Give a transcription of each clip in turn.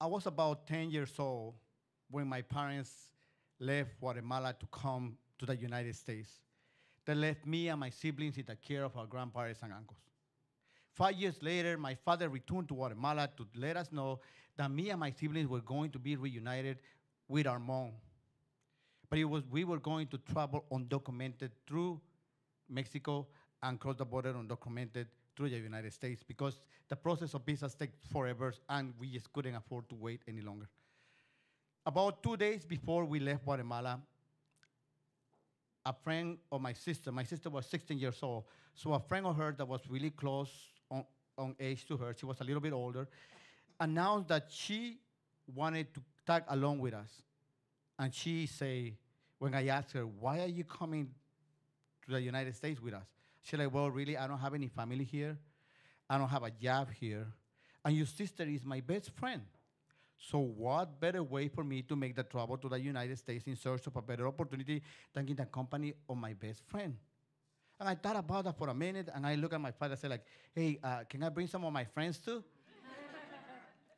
I was about 10 years old when my parents left Guatemala to come to the United States. They left me and my siblings in the care of our grandparents and uncles. 5 years later, my father returned to Guatemala to let us know that me and my siblings were going to be reunited with our mom. But we were going to travel undocumented through Mexico and cross the border undocumented through the United States because the process of visas takes forever and we just couldn't afford to wait any longer. About 2 days before we left Guatemala, a friend of my sister was 16 years old, so a friend of hers that was really close on age to her, she was a little bit older, announced that she wanted to tag along with us. And she say, when I asked her, why are you coming to the United States with us? She's like, well, really, I don't have any family here. I don't have a job here. And your sister is my best friend. So what better way for me to make the travel to the United States in search of a better opportunity than in the company of my best friend? And I thought about that for a minute, and I looked at my father and said, like, hey, can I bring some of my friends too?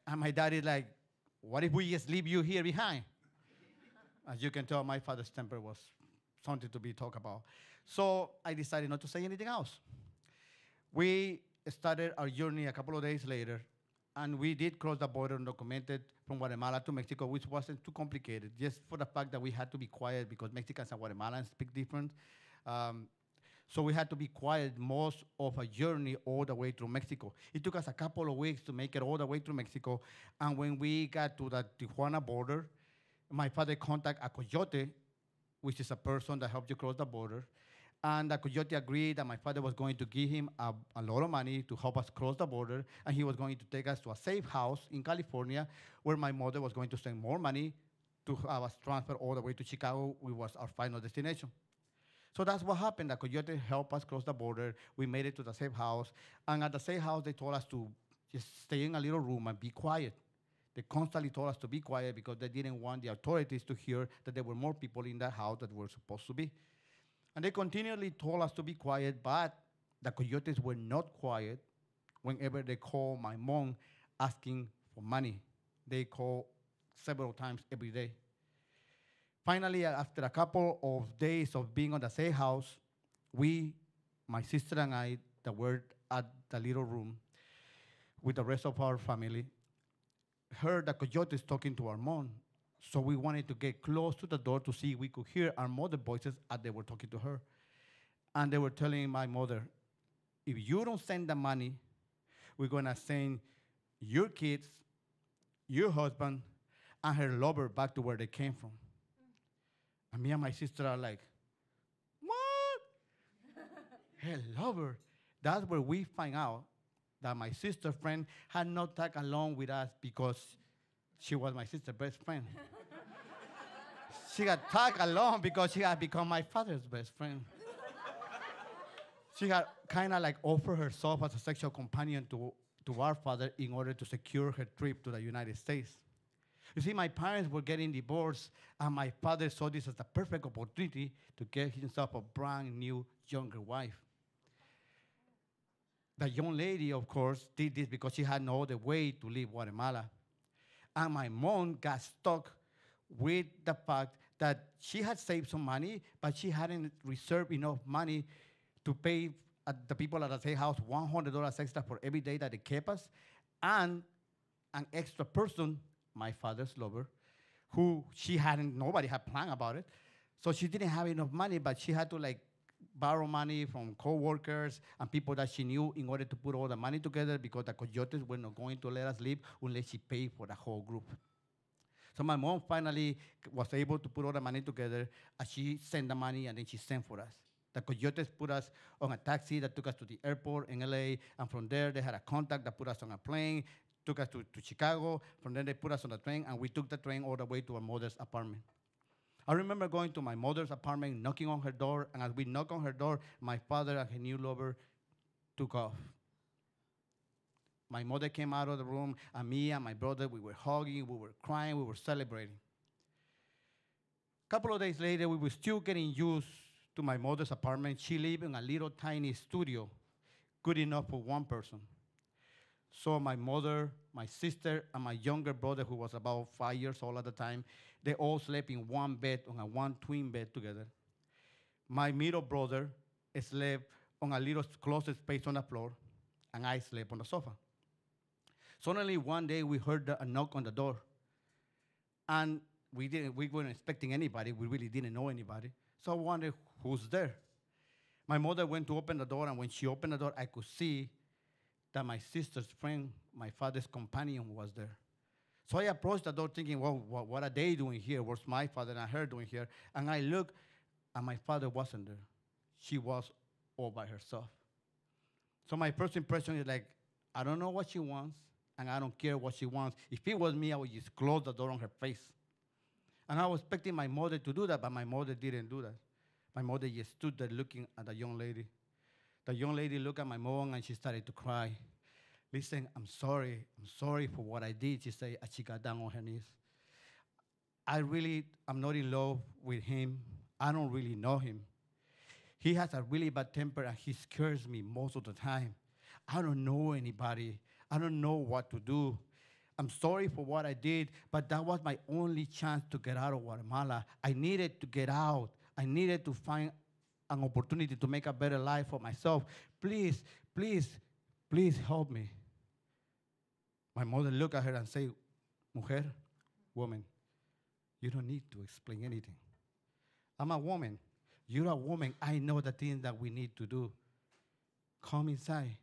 And my dad is like, what if we just leave you here behind? As you can tell, my father's temper was something to be talked about. So I decided not to say anything else. We started our journey a couple of days later, and we did cross the border undocumented from Guatemala to Mexico, which wasn't too complicated, just for the fact that we had to be quiet because Mexicans and Guatemalans speak different. So we had to be quiet most of a journey all the way through Mexico. It took us a couple of weeks to make it all the way through Mexico. And when we got to the Tijuana border, my father contacted a coyote, which is a person that helps you cross the border. And the coyote agreed that my father was going to give him a lot of money to help us cross the border. And he was going to take us to a safe house in California where my mother was going to send more money to have us transfer all the way to Chicago, which was our final destination. So that's what happened. The coyote helped us cross the border. We made it to the safe house. And at the safe house, they told us to just stay in a little room and be quiet. They constantly told us to be quiet because they didn't want the authorities to hear that there were more people in that house that were supposed to be. And they continually told us to be quiet, but the coyotes were not quiet whenever they called my mom asking for money. They called several times every day. Finally, after a couple of days of being on the safe house, we, my sister and I, that were at the little room with the rest of our family, heard the coyotes talking to our mom. So we wanted to get close to the door to see if we could hear our mother's voices as they were talking to her. And they were telling my mother, if you don't send the money, we're going to send your kids, your husband, and her lover back to where they came from. And me and my sister are like, what? Her lover. That's where we find out that my sister's friend had not tagged along with us because she was my sister's best friend. She got tagged along because she had become my father's best friend. She had kind of like offered herself as a sexual companion to our father in order to secure her trip to the United States. You see, my parents were getting divorced, and my father saw this as the perfect opportunity to get himself a brand new, younger wife. The young lady, of course, did this because she had no other way to leave Guatemala. And my mom got stuck with the fact that she had saved some money, but she hadn't reserved enough money to pay the people at the safe house $100 extra for every day that they kept us, and an extra person, my father's lover, who nobody had planned about it. So she didn't have enough money, but she had to like borrow money from co-workers and people that she knew in order to put all the money together because the coyotes were not going to let us leave unless she paid for the whole group. So my mom finally was able to put all the money together, and she sent the money, and then she sent for us. The coyotes put us on a taxi that took us to the airport in LA, and from there they had a contact that put us on a plane, took us to Chicago. From there, they put us on the train, and we took the train all the way to our mother's apartment. I remember going to my mother's apartment, knocking on her door, and as we knocked on her door, my father and her new lover took off. My mother came out of the room, and me and my brother, we were hugging, we were crying, we were celebrating. A couple of days later, we were still getting used to my mother's apartment. She lived in a little tiny studio, good enough for one person. So my mother, my sister, and my younger brother, who was about 5 years old at the time, they all slept in one bed, on a one twin bed together. My middle brother slept on a little closet space on the floor, and I slept on the sofa. Suddenly, one day, we heard a knock on the door, and we weren't expecting anybody. We really didn't know anybody. So I wondered who's there. My mother went to open the door, and when she opened the door, I could see that my sister's friend, my father's companion, was there. So I approached the door thinking, well, what are they doing here? What's my father and her doing here? And I looked, and my father wasn't there. She was all by herself. So my first impression is like, I don't know what she wants, and I don't care what she wants. If it was me, I would just close the door on her face. And I was expecting my mother to do that, but my mother didn't do that. My mother just stood there looking at the young lady. The young lady looked at my mom, and she started to cry. Listen, I'm sorry for what I did, she said as she got down on her knees. I'm not in love with him. I don't really know him. He has a really bad temper, and he scares me most of the time. I don't know anybody. I don't know what to do. I'm sorry for what I did, but that was my only chance to get out of Guatemala. I needed to get out. I needed to find an opportunity to make a better life for myself. Please, please, please help me. My mother looked at her and said, Mujer, woman, you don't need to explain anything. I'm a woman. You're a woman. I know the things that we need to do. Come inside.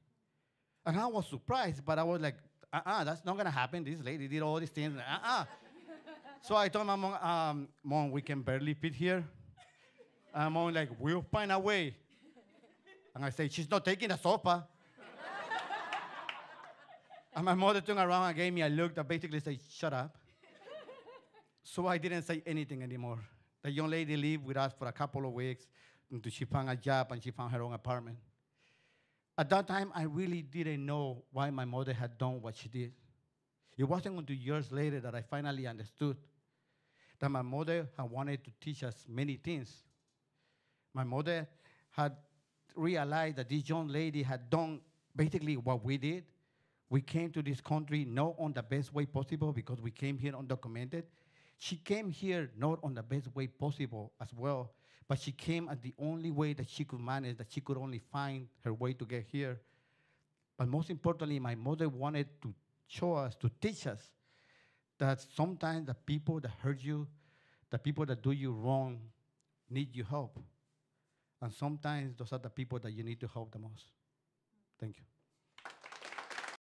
And I was surprised, but I was like, that's not going to happen. This lady did all these things. So I told my mom, Mom, we can barely fit here. And Mom like, we'll find a way. And I said, she's not taking the sofa. And my mother turned around and gave me a look that basically said, shut up. So I didn't say anything anymore. The young lady lived with us for a couple of weeks until she found a job and she found her own apartment. At that time, I really didn't know why my mother had done what she did. It wasn't until years later that I finally understood that my mother had wanted to teach us many things. My mother had realized that this young lady had done basically what we did. We came to this country not on the best way possible because we came here undocumented. She came here not on the best way possible as well, but she came at the only way that she could manage, that she could only find her way to get here. But most importantly, my mother wanted to show us, to teach us that sometimes the people that hurt you, the people that do you wrong, need your help. And sometimes those are the people that you need to help the most. Thank you.